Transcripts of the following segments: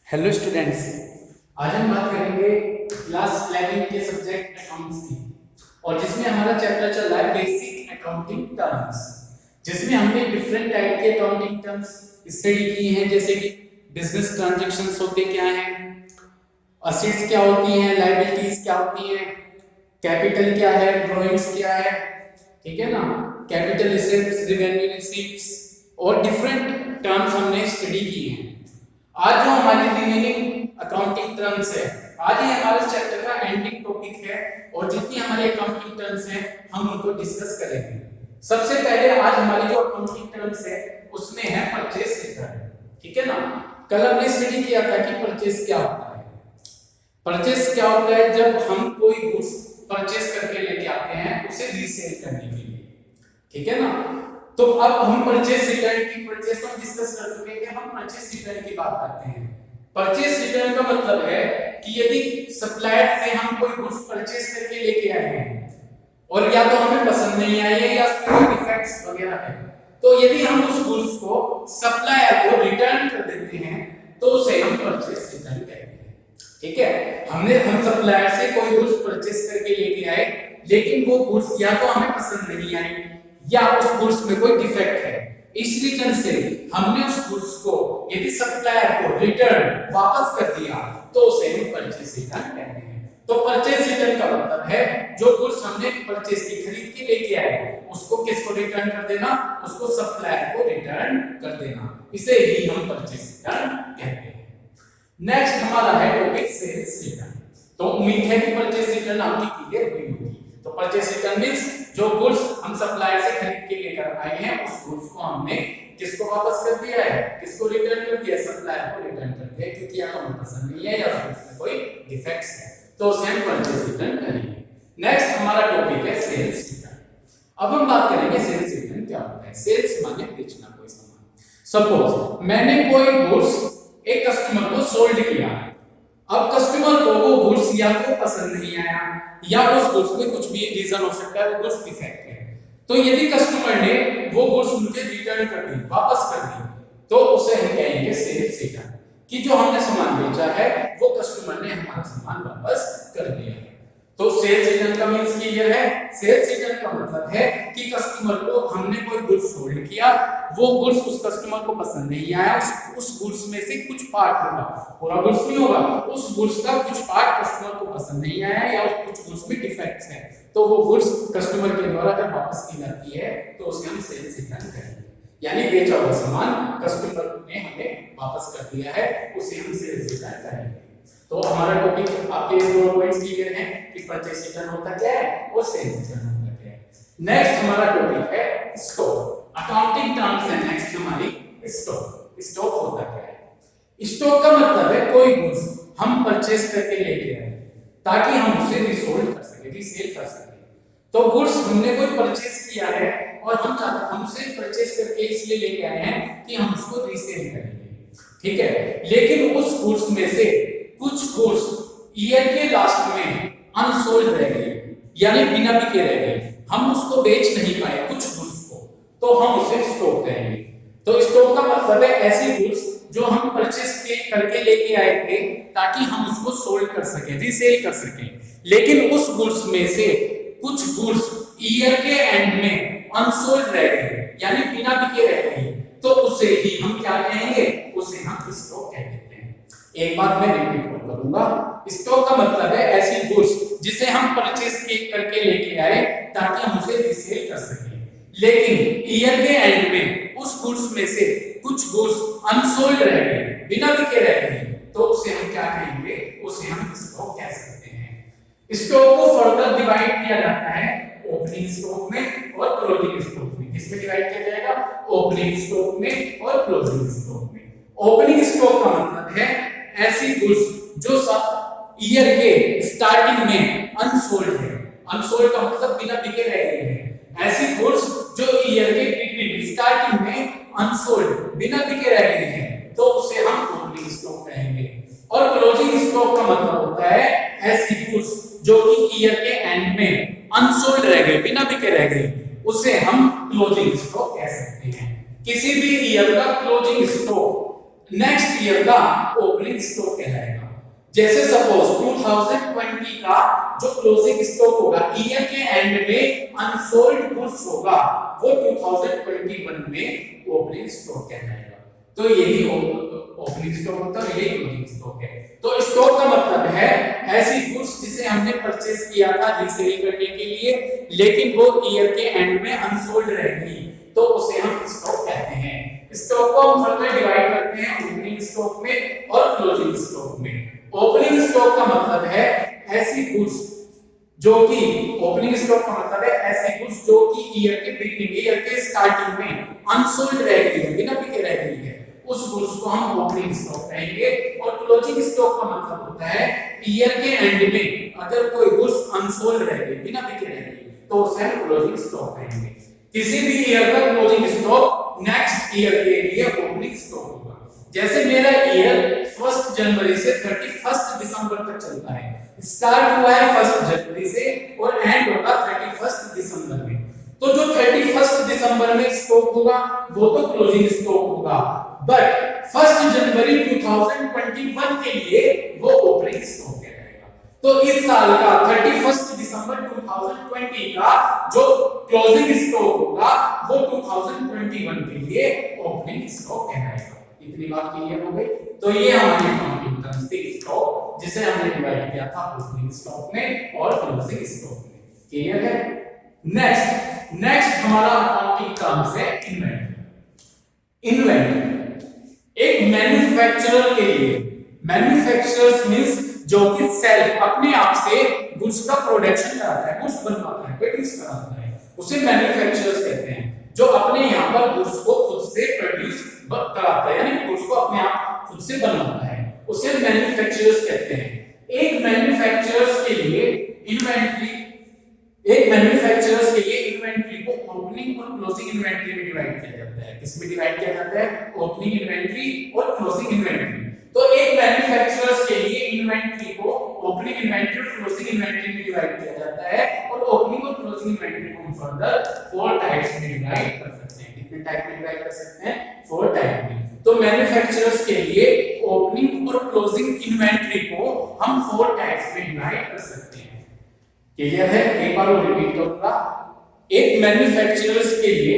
Hello students, आज हम बात करेंगे क्लास 11 के सब्जेक्ट अकाउंट्स की और जिसमें हमारा चैप्टर चल रहा है बेसिक अकाउंटिंग टर्म्स, जिसमें हमने डिफरेंट टाइप के अकाउंटिंग टर्म्स स्टडी किए हैं, जैसे कि बिजनेस ट्रांजैक्शंस होते क्या हैं, असेट्स क्या होती हैं, लायबिलिटीज क्या होती हैं, कैपिटल क्या है, ड्राइंग्स क्या है, ठीक है ना, कैपिटल रिसिप्ट्स, रेवेन्यू रिसिप्ट्स और डिफरेंट टर्म्स हमने स्टडी किए हैं। आज जो हमारी रिमेनिंग अकाउंटिंग टर्म्स है, आज ये हमारे चैप्टर का एंडिंग टॉपिक है और जितनी हमारे अकाउंटिंग टर्म्स हैं हम उनको डिस्कस करेंगे। सबसे पहले आज हमारी जो अकाउंटिंग टर्म्स है उसमें है परचेस रिटर्न, ठीक है ना। कल हमने स्टडी किया था कि परचेस क्या होता है। परचेस क्या होता है? जब हम कोई गुड्स परचेस करके लेके आते हैं उसे रीसेल करने के लिए, ठीक है ना। तो अब हम परचेस रिटर्न की परचेस को डिस्कस कर चुके हैं, हम परचेस रिटर्न की बात करते हैं। परचेस रिटर्न का मतलब है कि यदि सप्लायर से हम कोई गुड्स परचेस करके लेके आए हैं और या तो हमें पसंद नहीं आई है या उसमें डिफेक्ट्स वगैरह है, तो यदि हम उस गुड्स को सप्लायर को रिटर्न कर देते हैं तो उसे हम परचेस रिटर्न कहते हैं, ठीक है। हम सप्लायर से कोई गुड्स परचेस करके लेके आए लेकिन वो गुड्स या तो हमें पसंद नहीं आई या उस गुड्स में कोई डिफेक्ट है, इस रीजन से हमने उस गुड्स को यदि सप्लायर को रिटर्न वापस कर दिया तो उसे हम परचेस रिटर्न कहते हैं। तो परचेस रिटर्न का मतलब है जो गुड्स हमने परचेस की खरीद के लेके आए उसको किसको रिटर्न कर देना, उसको सप्लायर को रिटर्न कर देना, इसे ही हम परचेस रिटर्न कहते हैं। नेक्स्ट हमारा है टॉपिक सेल्स रिटर्न। तो उम्मीद है कि परचेस रिटर्न आपकी क्लियर हुई होगी। तो परचेस रिटर्न मींस जो गुड्स हम सप्लायर से खरीद के लेकर आए हैं उस गुड्स को हमने किसको वापस कर दिया है, किसको रिटर्न कर दिया, सप्लायर को रिटर्न कर दिया, क्योंकि या हमें पसंद नहीं है या उसमें कोई डिफेक्ट्स है, तो उसे हम परचेस रिटर्न करेंगे। नेक्स्ट हमारा टॉपिक है सेल्स रिटर्न। अब हम बात करेंगे सेल्स रिटर्न क्या होता है। सेल्स माने बेचना कोई सामान। सपोज मैंने कोई गुड्स एक कस्टमर को सोल्ड किया, अब कस्टमर को वो गुड्स या तो पसंद नहीं आया या उस गुड्स में कुछ भी रीजन हो सकता है, वो गुड्स डिफेक्ट है, तो यदि कस्टमर ने वो गुड्स मुझे रिटर्न कर दी, वापस कर दी, तो उसे हम कहेंगे सेल्स रिटर्न, कि जो हमने सामान बेचा है वो कस्टमर ने हमारा सामान वापस कर दिया है। तो सेल्स रिटर्न का मींस क्लियर है। सेल्स रिटर्न का मतलब है कि कस्टमर को हमने कोई गुड्स सोल्ड किया, वो गुड्स उस कस्टमर को पसंद नहीं आया, उस गुड्स में से कुछ पार्ट होगा, पूरा गुड्स नहीं होगा, उस गुड्स का कुछ पार्ट कस्टमर को पसंद नहीं आया या कुछ गुड्स में डिफेक्ट्स है, तो वो गुड्स कस्टमर के द्वारा जब वापस की जाती है तो उसे हम सेल्स रिटर्न करेंगे, यानी बेचा हुआ सामान कस्टमर ने हमें वापस कर दिया है, उसे हम सेल्स रिटर्न करेंगे। तो हमारा टॉपिक आपके दो पॉइंट्स क्लियर हैं कि परचेस रिटर्न होता क्या है और सेल्स रिटर्न होता क्या है। नेक्स्ट हमारा टॉपिक है स्टॉक। अकाउंटिंग टर्म्स है नेक्स्ट हमारी स्टॉक। स्टॉक होता क्या है? स्टॉक का मतलब है कोई गुड्स हम परचेस करके लेके आए ताकि हम उसे रीसोल्ड कर सके, रीसेल कर सके। तो गुड्स हमने कोई परचेस किया है और हम उसे परचेस करके इसलिए लेके आए हैं कि हम उसको रीसेल करेंगे, ठीक है। लेकिन उस गुड्स में से कुछ गुड्स ईयर के लास्ट में अनसोल्ड रह गए, यानी बिना बिके रह गए, हम उसको बेच नहीं पाए कुछ गुड्स को, तो हम उसे स्टॉक कहेंगे। तो स्टॉक का मतलब है ऐसी गुड्स जो हम परचेस करके लेके आए थे ताकि हम उसको सोल्ड कर सके, रीसेल कर सके, लेकिन उस गुड्स में से कुछ गुड्स ईयर के एंड में अनसोल्ड रह गए, यानी बिना बिके रह गए, तो उसे ही हम क्या कहेंगे, उसे हम स्टॉक कहते हैं। एक बात मैं रिपीट करूंगा, स्टॉक का मतलब है ऐसी गुड्स जिसे हम परचेस करके लेके आए ताकि हम उसे रीसेल कर सके, लेकिन ईयर के एंड में उस गुड्स में से कुछ गुड्स अनसोल्ड रह गए, बिना बिके रह गए, तो उसे हम क्या कहेंगे, उसे हम स्टॉक कह सकते हैं। स्टॉक को फर्दर डिवाइड किया जाता है ओपनिंग स्टॉक में और क्लोजिंग स्टॉक में। किसमें डिवाइड किया जाएगा? ओपनिंग स्टॉक में और क्लोजिंग स्टॉक में। ओपनिंग स्टॉक का मतलब है ऐसी गुड्स जो ईयर के स्टार्टिंग में अनसोल्ड है, अनसोल्ड का मतलब बिना बिके रह गए हैं, ऐसी गुड्स जो ईयर के बिगिनिंग स्टार्टिंग में अनसोल्ड बिना बिके रह गए हैं, तो उसे हम ओपनिंग स्टॉक कहेंगे। और क्लोजिंग स्टॉक का मतलब होता है ऐसी गुड्स जो कि ईयर के एंड में अनसोल्ड रह गए, बिना बिके रह गए, उसे हम क्लोजिंग स्टॉक कह सकते हैं। किसी भी ईयर का क्लोजिंग स्टॉक नेक्स्ट ईयर का ओपनिंग स्टॉक कहलाएगा। जैसे सपोज 2020 का जो क्लोजिंग स्टॉक होगा ईयर के एंड में अनसोल्ड गुड्स होगा वो 2021 में ओपनिंग स्टॉक कहलाएगा। तो यही ओपनिंग स्टॉक होता है, यही क्लोजिंग स्टॉक है। तो स्टॉक का मतलब है ऐसी गुड्स जिसे हमने परचेज किया था रीसेल करने के लिए, लेकिन वो ईयर के एंड में अनसोल्ड रहेगी, तो उसे हम स्टॉक कहते हैं। स्टॉक को हम फर्दर डिवाइड करते हैं ओपनिंग स्टॉक में और क्लोजिंग स्टॉक में। ओपनिंग स्टॉक का मतलब है ऐसी गुड्स जो कि ओपनिंग स्टॉक का मतलब है ऐसी गुड्स जो कि ईयर के बिगिनिंग, ईयर के स्टार्टिंग में अनसोल्ड रह गई है, बिना बिके रह गई है, उस गुड्स को हम ओपनिंग स्टॉक कहेंगे। और क्लोजिंग स्टॉक का मतलब होता है ईयर के एंड में अगर कोई गुड्स अनसोल्ड रह गई, बिना बिके रह गई, तो उसे हम क्लोजिंग स्टॉक कहेंगे। किसी भी ईयर का क्लोजिंग स्टॉक नेक्स्ट ईयर के लिए ओपनिंग स्टॉक होगा। जैसे मेरा ईयर 1 जनवरी से 31 दिसंबर तक चलता है, स्टार्ट हुआ है 1 जनवरी से और एंड होगा 31 दिसंबर में, तो जो 31 दिसंबर में स्टॉक होगा वो तो क्लोजिंग स्टॉक होगा, बट 1 जनवरी 2021 के लिए वो ओपनिंग स्टॉक कहलाएगा। तो इस साल का 31 दिसंबर 2020 का जो क्लोजिंग स्टॉक होगा वो 2021 के लिए ओपनिंग स्टॉक कहलाएगा। इतनी बात क्लियर हो गई। तो ये हमारी अकाउंटिंग टर्म्स थी स्टॉक, जिसे हमने डिवाइड किया था ओपनिंग स्टॉक में और क्लोजिंग स्टॉक में। क्लियर है? नेक्स्ट हमारा अकाउंटिंग टर्म्स है इन्वेंटरी। इन्वेंटरी एक मैन्युफैक्चरर के लिए, मैन्युफैक्चरर्स मींस जो कि सेल्फ अपने आप से गुड्स का प्रोडक्शन कराता है, गुड्स बनवाता है, प्रोड्यूस कराता है, उसे मैन्युफैक्चरर्स कहते हैं। जो अपने यहाँ पर गुड्स को खुद से प्रोड्यूस कराता है, यानी गुड्स को अपने आप खुद से बनवाता है, उसे मैन्युफैक्चरर्स कहते हैं। एक मैन्युफैक्चरर्स के लिए इन्वेंटरी को ओपनिंग और क्लोजिंग इन्वेंटरी में डिवाइड किया जाता है। किसमें डिवाइड किया जाता है? ओपनिंग इन्वेंटरी और क्लोजिंग इन्वेंटरी। तो एक मैन्युफैक्चरर्स के लिए इन्वेंटरी को ओपनिंग इन्वेंटरी और क्लोजिंग इन्वेंटरी में डिवाइड किया जाता है, और ओपनिंग और क्लोजिंग इन्वेंटरी को हम फर्दर 4 टाइप्स में डिवाइड कर सकते हैं। कितने टाइप में डिवाइड कर सकते हैं? 4 टाइप में। तो मैन्युफैक्चरर्स के लिए ओपनिंग और क्लोजिंग इन्वेंटरी को हम 4 टाइप्स में डिवाइड कर सकते हैं। क्लियर है? एक बार और रिपीट करूंगा। एक मैन्युफैक्चरर्स के लिए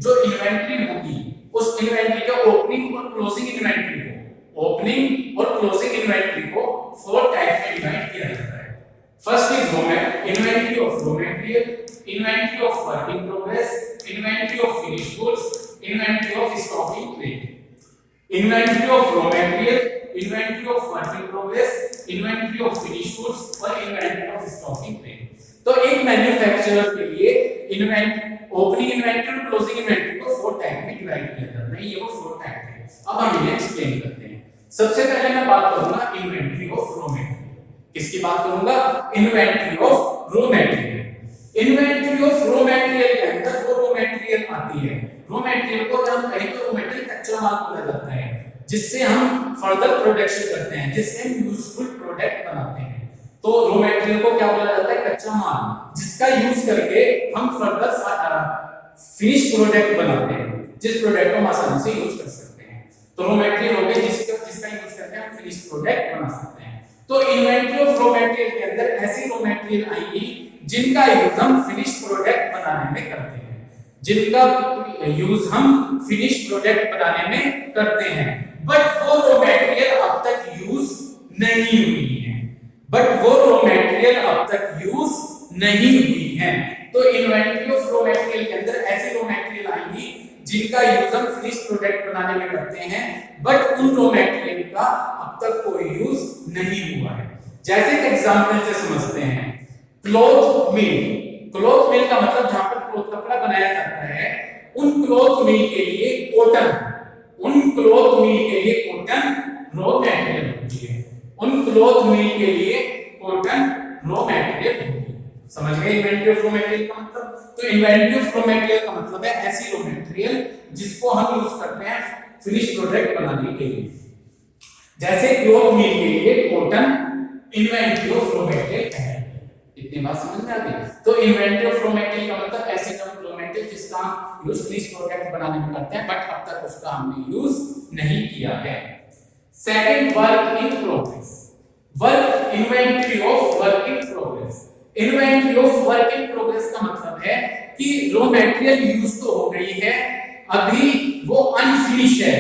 जो इन्वेंटरी होगी उस इन्वेंटरी का ओपनिंग और क्लोजिंग इन्वेंटरी को 4 टाइप में डिवाइड किया जाता है। First is inventory of raw material, inventory of work in progress, inventory of finished goods, inventory of stock in trade. Inventory of raw material, inventory of work in progress, inventory of finished goods और inventory of stock in trade. तो एक manufacturer के लिए opening inventory और closing inventory को 4 type में divide किया जाता है। ये वो 4 टाइप है। अब हम इन्हें एक्सप्लेन करते हैं। सबसे पहले मैं बात करूंगा इन्वेंटरी ऑफ रॉ मटेरियल। किसकी बात करूंगा? Inventory of raw material. Inventory of raw material के अंदर वो रॉ मटेरियल आती है। रॉ मटेरियल को अगर हम कहें तो रॉ मटेरियल कच्चा माल बोला जाता है, जिससे हम फर्दर प्रोडक्शन करते हैं, जिससे हम यूजफुल प्रोडक्ट बनाते हैं। तो रॉ मटेरियल को क्या बोला जाता है? कच्चा माल, जिसका यूज करके हम फर्दर फिनिश प्रोडक्ट बनाते हैं, जिस प्रोडक्ट को हम आसानी से यूज कर सकते हैं। तो रॉ मटेरियल हो गया जिसका यूज करके हम फिनिश प्रोडक्ट बना सकते हैं। तो इन्वेंटरी ऑफ रॉ मटेरियल के अंदर ऐसी रॉ मटेरियल आएगी जिनका यूज हम फिनिश प्रोडक्ट बनाने में करते हैं, जिनका यूज हम फिनिश प्रोडक्ट बनाने में करते हैं, बट वो रॉ मटेरियल अब तक यूज नहीं हुई है। तो इन्वेंटरी ऑफ रॉ मटेरियल के अंदर ऐसी रॉ मटेरियल आएंगी जिनका यूज हम फिनिश प्रोडक्ट बनाने में करते हैं, बट उन रॉ मटेरियल का अब तक कोई यूज नहीं हुआ है। जैसे कि एग्जांपल से समझते हैं, क्लॉथ मिल का मतलब जहां पर क्लॉथ कपड़ा बनाया जाता है, उन क्लॉथ मिल के लिए कॉटन रॉ मटेरियल होगी। समझ गए इन्वेंटरी ऑफ रॉ मटेरियल का मतलब? तो इन्वेंटरी ऑफ रॉ मटेरियल का मतलब है ऐसी रॉ मटेरियल जिसको हम यूज करते हैं फिनिश प्रोडक्ट बनाने के लिए। जैसे क्लॉथ मिल के लिए cotton inventory of raw material है। इतनी बात समझ में आ गई? तो इन्वेंटरी ऑफ रॉ मटेरियल का मतलब ऐसी रॉ मटेरियल मटेरियल जिसका हम यूज फिनिश प्रोडक्ट बनाने में करते हैं, बट अब तक उसका हमने यूज नहीं किया है। Second, work in progress. Work inventory of work in progress. Inventory of work in progress का मतलब है कि रॉ मटेरियल यूज तो हो गई है, अभी वो अनफिनिश है,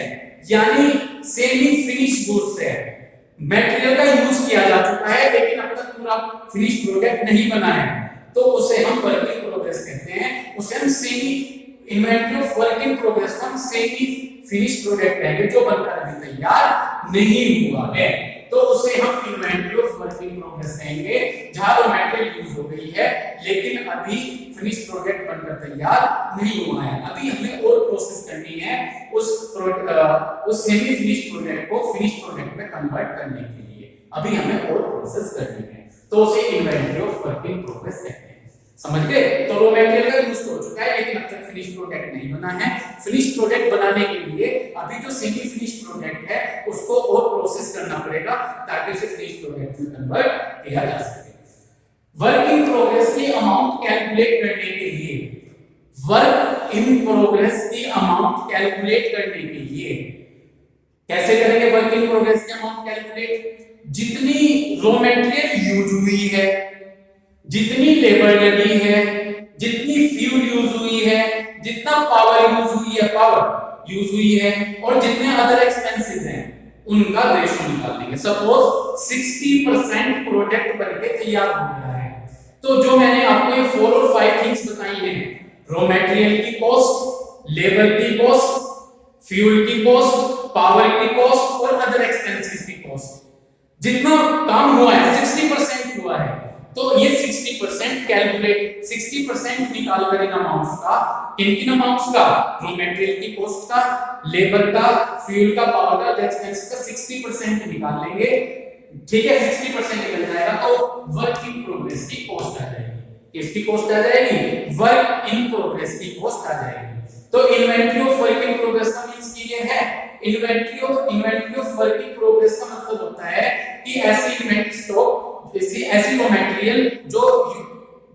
यानी सेमी फिनिश गुड्स है, मटेरियल का यूज किया जा चुका है लेकिन अब तक पूरा फिनिश प्रोडक्ट नहीं बना है, तो उसे हम वर्क इन प्रोग्रेस कहते हैं। उसे हम semi inventory of work in progress हम सेमी फिनिश प्रोडक्ट कहेंगे, जो बनकर अभी तैयार नहीं हुआ है, तो उसे हम inventory of work in progress कहेंगे, जहां रॉ मटेरियल यूज हो गई है लेकिन अभी फिनिश प्रोडक्ट बनकर तैयार नहीं हुआ है, अभी हमें और प्रोसेस करनी है उस सेमी फिनिश प्रोडक्ट को फिनिश प्रोडक्ट में कन्वर्ट करने के लिए, अभी हमें और प्रोसेस करनी है, तो उसे inventory of work in progress कहते हैं। समझ गए? तो रॉ मटेरियल का यूज हो चुका है लेकिन अब तक फिनिश प्रोडक्ट नहीं बना है, फिनिश प्रोडक्ट बनाने के लिए अभी जो सेमी फिनिश प्रोडक्ट है उसको और प्रोसेस करना पड़ेगा ताकि उसे फिनिश प्रोडक्ट में कन्वर्ट किया जा सके। वर्क इन प्रोग्रेस की अमाउंट कैलकुलेट करने के लिए, वर्क इन प्रोग्रेस की अमाउंट कैलकुलेट करने के लिए कैसे करेंगे वर्क इन प्रोग्रेस की अमाउंट कैलकुलेट? जितनी रॉ मटेरियल यूज हुई है, जितनी लेबर लगी है, जितनी फ्यूल यूज हुई है, जितना पावर यूज हुई है, पावर यूज हुई है, और जितने अदर एक्सपेंसेस हैं उनका रेशो निकाल लेंगे। सपोज 60% प्रोडक्ट बनके तैयार हो गया है, तो जो मैंने आपको ये 4 और 5 थिंग्स बताई हैं, रॉ मटेरियल की कॉस्ट, लेबर की कॉस्ट, फ्यूल की कॉस्ट, पावर की कॉस्ट और अदर एक्सपेंसेस की कॉस्ट, जितना काम हुआ है 60% हुआ है, तो ये 60% कैलकुलेट 60% निकाल कर इन अमाउंट्स का, किन अमाउंट्स का? रॉ मटेरियल की कॉस्ट का, लेबर का, फ्यूल का, पावर का, एक्सपेंस का 60% निकाल लेंगे। ठीक है, 60% निकल जाएगा तो वर्क इन प्रोग्रेस की कॉस्ट आ जाएगी। किसकी कॉस्ट आ जाएगी? वर्क इन प्रोग्रेस की कॉस्ट आ जाएगी। तो inventory of work in progress का मींस क्लियर है। Inventory of work in progress का मतलब होता है कि ऐसी इन्वेंटरी स्टॉक, ऐसी रॉ मटेरियल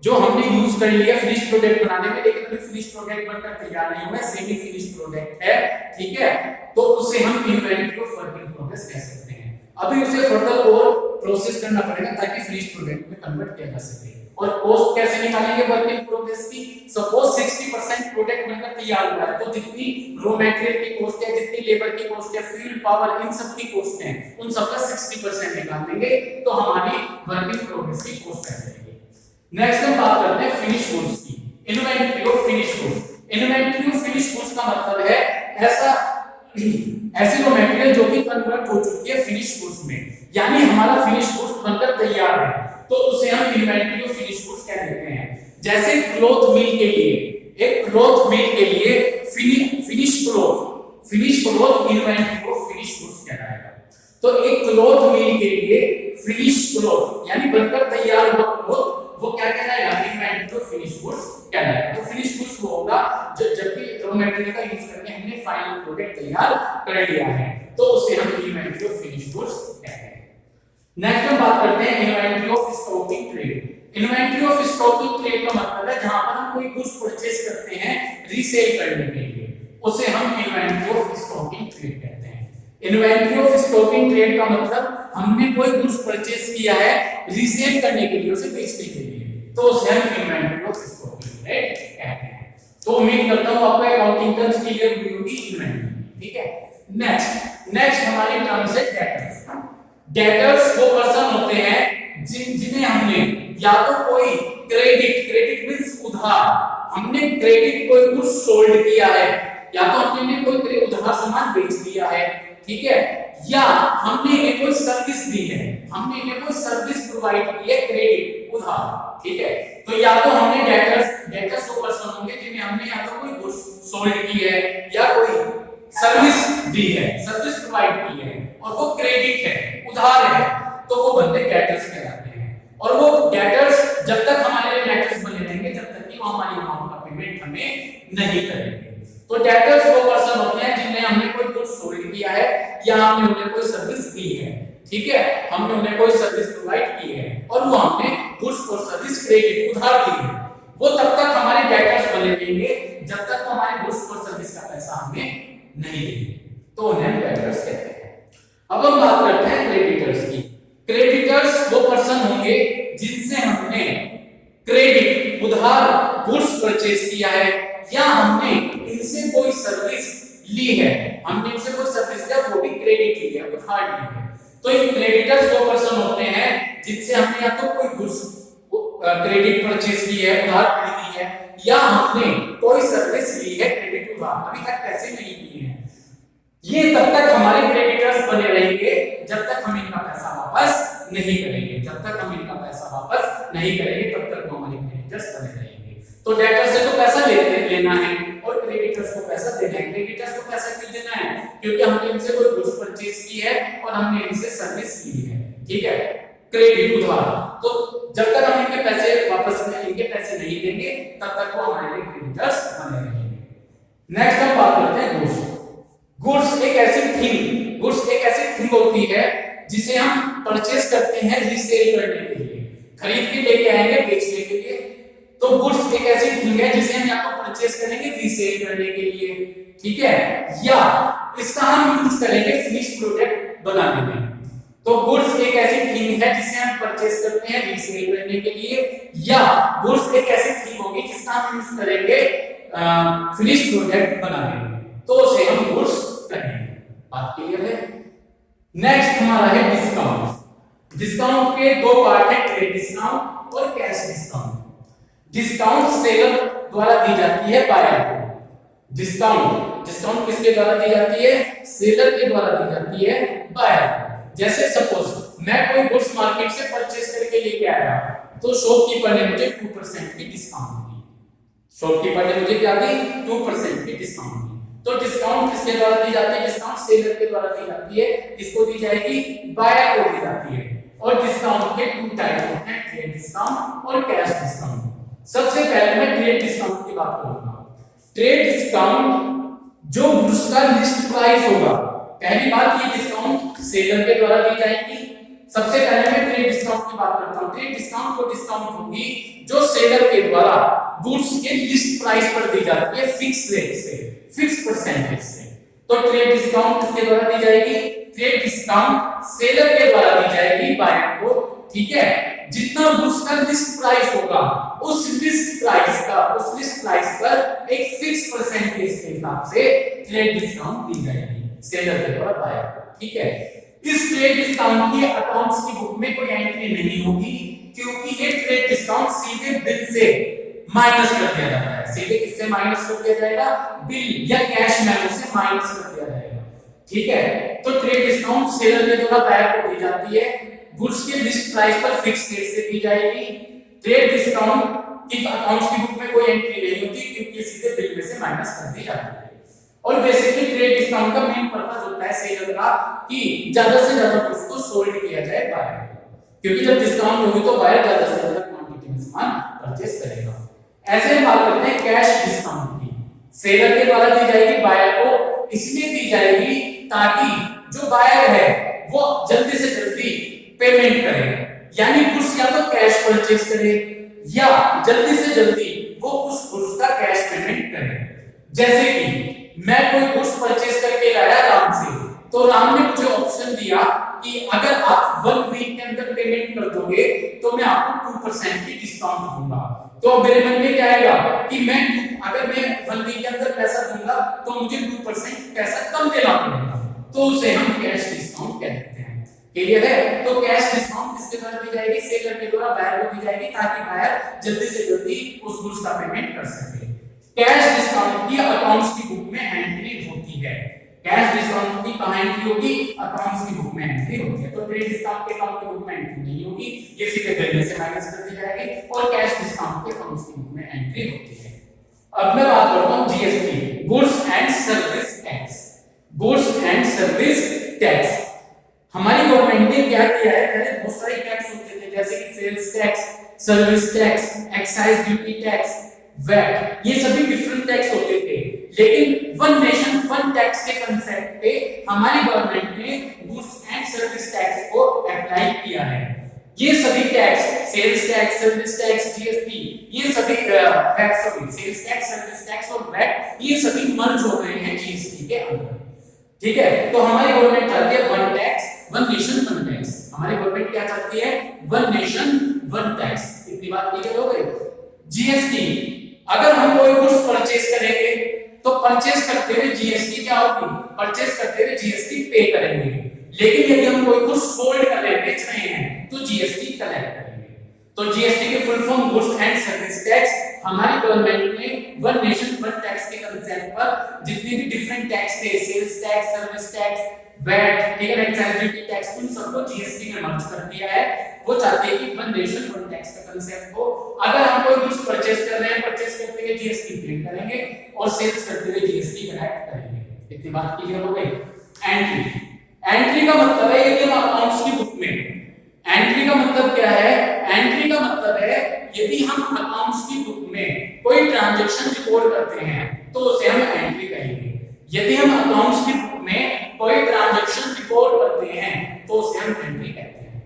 जो हमने यूज कर लिया फिनिश प्रोडक्ट बनाने में लेकिन अभी फिनिश प्रोडक्ट बनकर तैयार नहीं हुआ, सेमी फिनिश प्रोडक्ट है, ठीक है, तो उसे हम inventory of work in progress कह सकते हैं। अभी उसे फर्दर और प्रोसेस करना पड़ेगा ताकि फिनिश प्रोडक्ट में कन्वर्ट किया जा सके। और कॉस्ट कैसे निकालेंगे वर्क इन प्रोग्रेस की? सपोज 60% प्रोडक्ट बनकर तैयार हुआ है, तो जितनी रॉ मटेरियल की कॉस्ट है, जितनी लेबर की कॉस्ट है, फ्यूल, पावर, इन सब की कॉस्ट है, उन सब का 60% निकाल लेंगे तो हमारी वर्क इन प्रोग्रेस की कॉस्ट आ जाएगी। नेक्स्ट हम बात करते हैं फिनिश गुड्स की, inventory of finish goods. Inventory of finish goods का मतलब है ऐसी रॉ मटेरियल जो कि कन्वर्ट हो चुकी है फिनिश गुड्स में, यानी हमारा फिनिश गुड्स बनकर तैयार है, तो उसे हम इन्वेंटरी ऑफ फिनिश गुड्स कह देते हैं। जैसे क्लॉथ मिल के लिए, एक क्लॉथ मिल के लिए finish cloth inventory of finish goods कहलाएगा। तो एक क्लॉथ मिल के लिए फिनिश क्लॉथ यानी बनकर तैयार हुआ क्लॉथ वो क्या कहलाएगा? इन्वेंटरी ऑफ फिनिश गुड्स कहलाएगा। तो फिनिश गुड्स वो होगा जबकि रॉ मटेरियल का यूज करके हमने फाइनल प्रोडक्ट तैयार कर लिया है, तो उसे हम इन्वेंटरी ऑफ फिनिश गुड्स कहते हैं। नेक्स्ट हम बात करते हैं inventory of stocking trade. Inventory of stocking trade का मतलब है जहां पर हम कोई गुड्स परचेज करते हैं रीसेल करने के लिए, उसे हम इन्वेंटरी ऑफ स्टॉकिंग ट्रेड कहते हैं। इन्वेंटरी ऑफ स्टॉकिंग ट्रेड का मतलब हमने कोई गुड्स परचेज किया है रीसेल करने के लिए, उसे बेचने के लिए, तो उसे हम इन्वेंटरी ऑफ स्टॉकिंग ट्रेड कहते हैं। तो उम्मीद करता हूं आपको अकाउंटिंग टर्म्स क्लियर हुई होगी इन्वेंटरी, ठीक है। नेक्स्ट हमारी टर्म्स है डेटर्स। डेटर्स वो पर्सन होते हैं जिन्हें हमने या तो कोई क्रेडिट मींस उधार, हमने क्रेडिट कोई गुड्स सोल्ड किया है, या तो हमने कोई उधार सामान बेच दिया है, ठीक है, या हमने इन्हें कोई सर्विस दी है, हमने इन्हें कोई सर्विस प्रोवाइड की है क्रेडिट उधार, ठीक है। तो या तो हमने डेटर्स वो पर्सन होंगे जिन्हें हमने या तो कोई गुड्स सोल्ड की है या कोई सर्विस दी है, सर्विस प्रोवाइड की है, और वो क्रेडिट है, उधार है, तो वो बंदे डेटर्स कहलाते हैं। और वो डेटर्स जब तक हमारे लिए डेटर्स बने रहेंगे जब तक कि वो हमारी अमाउंट का पेमेंट हमें नहीं करेंगे। तो डेटर्स वो पर्सन होते हैं जिन्हें हमने कोई गुड्स सोल्ड किया है या हमने उन्हें कोई सर्विस दी है, ठीक है, हमने उन्हें कोई सर्विस प्रोवाइड की है और वो हमने गुड्स और सर्विस क्रेडिट उधार दी है, वो तब तक हमारे डेटर्स बने रहेंगे गई है, तो उन्हें हम डेटर्स कहते हैं। अब हम बात करते हैं क्रेडिटर्स की। क्रेडिटर्स वो पर्सन होंगे जिनसे हमने क्रेडिट उधार गुड्स परचेज किया है, या हमने इनसे कोई सर्विस ली है, हमने इनसे कोई सर्विस लिया, वो भी क्रेडिट ली है, उधार ली है। तो ये क्रेडिटर्स वो पर्सन होते हैं जिनसे हमने या तो कोई गुड्स क्रेडिट परचेज की है, उधार खरीदी है, या हमने कोई सर्विस ली है क्रेडिट उधार, अभी तक पैसे नहीं दिए हैं। ये तब तक हमारे क्रेडिटर्स बने रहेंगे जब तक हम इनका पैसा वापस नहीं करेंगे, जब तक हम इनका पैसा वापस नहीं करेंगे तब तक वो हमारे क्रेडिटर्स बने रहेंगे। तो डेटर से तो पैसा लेना है और क्रेडिटर्स को पैसा देना है। क्रेडिटर्स को पैसा क्यों देना है? क्योंकि हमने इनसे कोई गुड्स परचेज की है और हमने इनसे सर्विस ली है, ठीक है, क्रेडिट उधार। तो जब तक हम इनके पैसे वापस इनके पैसे नहीं देंगे तब तक वो हमारे क्रेडिटर्स बने रहेंगे। नेक्स्ट हम बात करते हैं गुड्स। गुड्स एक ऐसी थिंग होती है जिसे हम परचेज करते हैं रीसेल करने के लिए, खरीद के लेके आएंगे बेचने के लिए। तो गुड्स एक ऐसी थिंग है जिसे हम या तो परचेज करेंगे रीसेल करने के लिए, ठीक है, या इसका हम यूज करेंगे फिनिश प्रोडक्ट बनाने में। तो गुड्स एक ऐसी थिंग है जिसे हम परचेज करते हैं रीसेल करने के लिए, या गुड्स एक ऐसी थिंग होगी जिसका हम यूज करेंगे फिनिश प्रोडक्ट बनाने में, तो उसे हम गुड्स कहेंगे। बात क्लियर है? नेक्स्ट हमारा है डिस्काउंट। डिस्काउंट के दो पार्ट है, ट्रेड डिस्काउंट और कैश डिस्काउंट। डिस्काउंट सेलर द्वारा दी जाती है बायर को। डिस्काउंट किसके द्वारा दी जाती है? सेलर के द्वारा दी जाती है बायर को। जैसे सपोज मैं कोई गुड्स मार्केट से परचेज करके लेके आया, तो शॉपकीपर ने मुझे 2% की डिस्काउंट दी। शॉपकीपर ने मुझे क्या दी? 2% की डिस्काउंट दी। तो डिस्काउंट किसके द्वारा दी जाती है? डिस्काउंट सेलर के द्वारा दी जाती है। किसको दी जाएगी? बायर को दी जाती है। और डिस्काउंट के टू टाइप्स होते हैं, ट्रेड डिस्काउंट और कैश डिस्काउंट। सबसे पहले मैं ट्रेड डिस्काउंट की बात करूंगा। ट्रेड डिस्काउंट जो गुड्स का लिस्ट प्राइस होगा, पहली बात ये डिस्काउंट सेलर के द्वारा दी जाएगी। सबसे पहले मैं ट्रेड डिस्काउंट की बात करता हूं। ट्रेड डिस्काउंट वो डिस्काउंट होगी जो सेलर के द्वारा गुड्स के लिस्ट प्राइस पर दी जाती है, फिक्स रेट से, फिक्स परसेंटेज से। तो ट्रेड डिस्काउंट किसके द्वारा दी जाएगी? ट्रेड डिस्काउंट सेलर के द्वारा दी जाएगी बायर को, ठीक है। जितना गुड्स का लिस्ट प्राइस होगा, उस लिस्ट प्राइस पर एक फिक्स परसेंटेज के हिसाब से ट्रेड डिस्काउंट दी जाएगी सेलर के द्वारा बायर को, ठीक है। इस ट्रेड डिस्काउंट की अकाउंट्स की बुक में कोई एंट्री नहीं होगी, क्योंकि ये ट्रेड डिस्काउंट सीधे बिल से माइनस कर दिया जाता है। सीधे किससे माइनस कर दिया जाएगा? बिल या कैश मेमो से माइनस कर दिया जाएगा, ठीक है। तो ट्रेड डिस्काउंट सेलर के द्वारा बायर को दी जाती है, गुड्स के लिस्ट प्राइस पर फिक्स रेट से दी जाएगी। ट्रेड डिस्काउंट की अकाउंट्स की बुक में कोई एंट्री नहीं होती, क्योंकि सीधे बिल में से माइनस कर दी जाती है। और बेसिकली ट्रेड डिस्काउंट का मेन पर्पस होता है सेलर का कि ज्यादा से ज्यादा गुड्स को सोल्ड किया जाए बायर को, क्योंकि जब डिस्काउंट होगी तो बायर ज्यादा से ज्यादा क्वांटिटी में सामान परचेज करेगा। ऐसे हम बात करते हैं कैश डिस्काउंट की। सेलर के द्वारा दी जाएगी बायर को, इसलिए दी जाएगी ताकि जो बायर है वो जल्दी से जल्दी पेमेंट करे, यानी गुड्स या तो कैश परचेज करे या जल्दी से जल्दी वो उस गुड्स का कैश पेमेंट करे। जैसे कि मैं कोई गुड्स परचेज करके लाया राम से, तो राम ने मुझे ऑप्शन दिया कि अगर आप 1 वीक के अंदर पेमेंट कर दोगे तो मैं आपको 2% की डिस्काउंट दूंगा। तो मेरे मन में क्या आएगा कि अगर मैं 1 वीक के अंदर पैसा दूंगा तो मुझे 2% पैसा कम देना पड़ेगा, तो उसे हम कैश डिस्काउंट कहते हैं। क्लियर है? तो कैश डिस्काउंट किसके द्वारा दी जाएगी? सेलर के द्वारा बायर को दी जाएगी, ताकि बायर जल्दी से जल्दी उस गुड्स का पेमेंट कर सके। कैश डिस्काउंट की अकाउंट्स की बुक में एंट्री होती है। कैश डिस्काउंट की कहां एंट्री होगी? अकाउंट्स की बुक में एंट्री होती है। तो ट्रेड डिस्काउंट के अकाउंट की बुक में एंट्री नहीं होगी, ये सीधे बिल में से माइनस कर दी जाएगी, और कैश डिस्काउंट के अकाउंट्स की बुक में एंट्री होती है। अब मैं बात करता हूं GST, goods and service tax. Goods and service tax हमारी गवर्नमेंट ने क्या किया है? पहले बहुत सारे टैक्स होते थे, जैसे कि sales tax, service tax, excise duty tax, VAT, ये सभी डिफरेंट टैक्स होते थे। लेकिन वन नेशन वन टैक्स के कंसेप्ट पे हमारी गवर्नमेंट ने गुड्स एंड सर्विस टैक्स को अप्लाई किया है। ये सभी tax, sales tax, service tax, GST, ये सभी सेल्स टैक्स, सर्विस टैक्स और वैट, ये सभी मर्ज हो गए हैं जीएसटी के अंदर। ठीक है, तो हमारी गवर्नमेंट चाहती है one tax one nation one tax. हमारी गवर्नमेंट क्या चाहती है? One nation one tax. इतनी बात क्लियर हो गई। जीएसटी, अगर हम कोई गुड्स परचेज करेंगे तो परचेज करते हुए जीएसटी क्या होगी? परचेज करते हुए जीएसटी पे करेंगे। लेकिन यदि हम कोई गुड्स सोल्ड कर रहे हैं, बेच रहे हैं, तो जीएसटी कलेक्ट करेंगे। तो जीएसटी के full form goods and service tax. हमारी गवर्नमेंट ने वन नेशन वन टैक्स के कंसेप्ट पर जितने भी डिफरेंट टैक्स थे, sales tax, service tax, VAT, ठीक है, एक्साइज ड्यूटी टैक्स, उन सबको जीएसटी में मर्ज कर दिया है। वो चाहते हैं कि वन नेशन वन टैक्स का कंसेप्ट हो। अगर हम कोई गुड्स परचेज कर रहे हैं, परचेज करते हुए जीएसटी पे करेंगे और सेल्स करते हुए जीएसटी कलेक्ट करेंगे। इतनी बात क्लियर हो गई। एंट्री, एंट्री का मतलब है यदि हम अकाउंट्स की बुक में, एंट्री का मतलब क्या है? एंट्री का मतलब है यदि हम अकाउंट्स की बुक में कोई ट्रांजैक्शन रिकॉर्ड करते हैं तो उसे हम एंट्री कहेंगे। यदि हम अकाउंट्स की बुक में कोई ट्रांजैक्शन रिकॉर्ड करते हैं तो उसे हम एंट्री कहते हैं।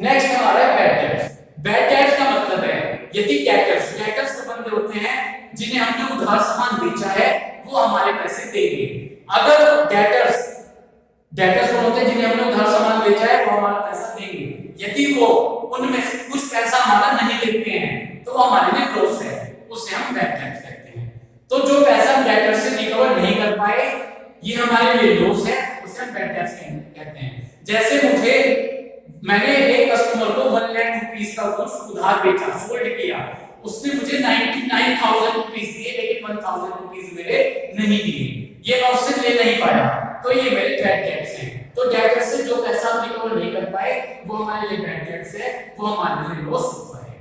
नेक्स्ट हमारा है बैड डेट्स। बैड डेट्स का मतलब है यदि डेटर्स तो बंदे होते हैं जिन्हें हमने उधार सामान बेचा है, वो हमारे पैसे देंगे। अगर डेटर्स कौन होते हैं? जिन्हें हमने उधार सामान बेचा है, वो हमारा पैसा देंगे। यदि वो उनमें से कुछ पैसा हमारा नहीं लेते हैं तो वो हमारे लिए लॉस है, उसे हम बैड डेट्स कहते हैं। तो जो पैसा हम डेटर्स से रिकवर नहीं कर पाए, ये हमारे लिए लॉस है, उसे हम बैड डेट्स कहते हैं। जैसे मैंने एक कस्टमर को 1 लाख रुपीस का गुड्स उधार बेचा, सोल्ड किया, उसने मुझे 99,000 रुपीस दिए, लेकिन 1,000 रुपीस मेरे नहीं दिए, ये मैं उससे ले नहीं पाया, तो ये मेरे बैड डेट्स हैं। तो डेटर्स से जो पैसा हम रिकवर नहीं कर पाए, वो हमारे लिए बैड डेट्स है, वो हमारे लिए लॉस हुआ है।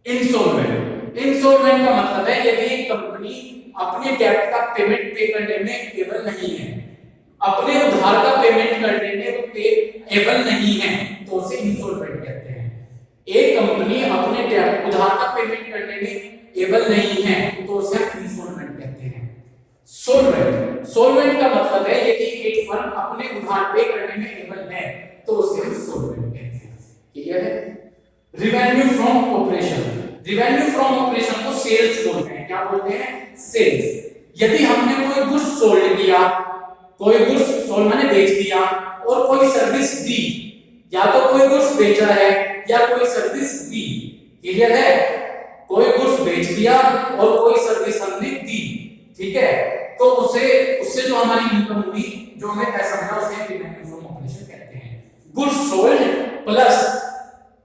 इंसॉल्वेंट का मतलब है यदि एक कंपनी अपने डेट का पेमेंट पे करने में एबल नहीं है, अपने उधार का पेमेंट करने में वो एबल नहीं है, तो उसे इंसॉल्वेंट कहते हैं। एक कंपनी अपने उधार का पेमेंट करने में एबल नहीं है तो उसे हम इंसॉल्वेंट कहते हैं। सोल्वेंट का मतलब है यदि एक फर्म अपने उधार पे करने में एबल है तो उसे हम सोल्वेंट कहते हैं। क्लियर है? रेवेन्यू फ्रॉम ऑपरेशन को सेल्स बोलते हैं। क्या बोलते हैं? सेल्स। यदि हमने कोई गुड्स सोल्ड किया, कोई गुड्स सोल्ड माने बेच दिया, और कोई सर्विस दी, या तो कोई गुड्स बेचा है या कोई सर्विस दी। क्लियर है? कोई गुड्स बेच दिया और कोई सर्विस हमने दी, ठीक है, तो उससे जो हमारी इनकम हुई, जो हमें पैसा मिला, उसे रेवेन्यू फ्रॉम ऑपरेशन कहते हैं। गुड्स सोल्ड प्लस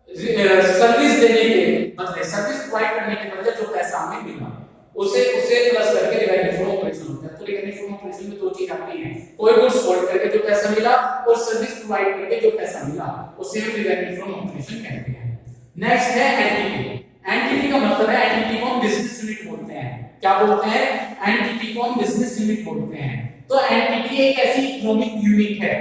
सर्विस देने के बदले, सर्विस प्रोवाइड करने के बदले जो पैसा हमें मिला, उसे प्लस करके रेवेन्यू फ्रॉम ऑपरेशन होता है। तो रेवेन्यू फ्रॉम ऑपरेशन में दो चीज आती हैं, कोई गुड्स सोल्ड करके जो पैसा मिला और सर्विस प्रोवाइड करके जो पैसा मिला, उसे हम रेवेन्यू फ्रॉम ऑपरेशन कहते हैं। नेक्स्ट है एंटिटी। एंटिटी का मतलब है एंटिटी को हम बिजनेस यूनिट बोलते हैं। क्या बोलते हैं? एंटिटी को हम बिजनेस यूनिट बोलते हैं। तो एंटिटी एक ऐसी इकोनॉमिक यूनिट है,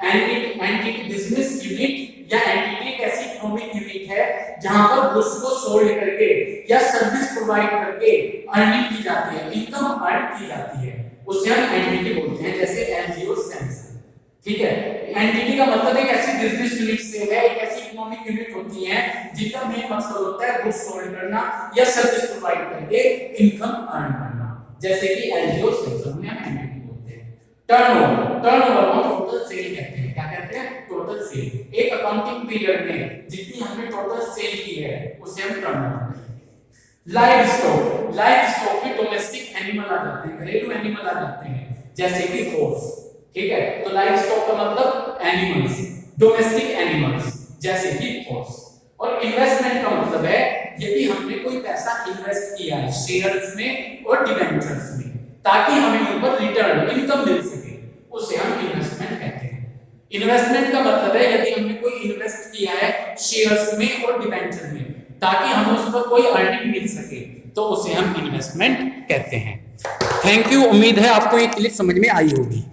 एंटिटी बिजनेस यूनिट या एंटिटी एक ऐसी इकोनॉमिक यूनिट है जहां पर गुड्स को सोल्ड करके या सर्विस प्रोवाइड करके अर्निंग की जाती है, इनकम अर्न की जाती है, उसे हम एंटिटी बोलते हैं। जैसे एलजी और सैमसंग, ठीक है। एंटिटी का मतलब एक ऐसी बिजनेस यूनिट से है, एक ऐसी इकोनॉमिक यूनिट होती है जिसका मेन मकसद होता है गुड्स सोल्ड करना या सर्विस प्रोवाइड करके इनकम अर्न करना, जैसे कि एलजी और सैमसंग में हम एंटिटी बोलते हैं। टर्नओवर को टोटल सेल कहते हैं। क्या कहते हैं? Total sale. एक अकाउंटिंग पीरियड में जितनी हमने टोटल सेल की है उसे हम टर्नओवर कहते हैं। लाइव स्टॉक में डोमेस्टिक एनिमल आ जाते हैं, घरेलू एनिमल आ जाते हैं, जैसे कि हॉर्स, ठीक है। तो लाइव स्टॉक का मतलब एनिमल्स, डोमेस्टिक एनिमल्स जैसे कि हॉर्स। और इन्वेस्टमेंट का मतलब है यदि हमने कोई पैसा इन्वेस्ट किया है शेयर्स में और डिबेंचर्स में, ताकि हमें उन पर रिटर्न इनकम मिल सके, उसे हम इन्वेस्टमेंट कहते हैं। इन्वेस्टमेंट का मतलब है यदि हमने कोई इन्वेस्ट किया है शेयर्स में और डिबेंचर में, ताकि हमें उस पर कोई अर्निंग मिल सके, तो उसे हम इन्वेस्टमेंट कहते हैं। Thank you. उम्मीद है आपको ये क्लिप समझ में आई होगी।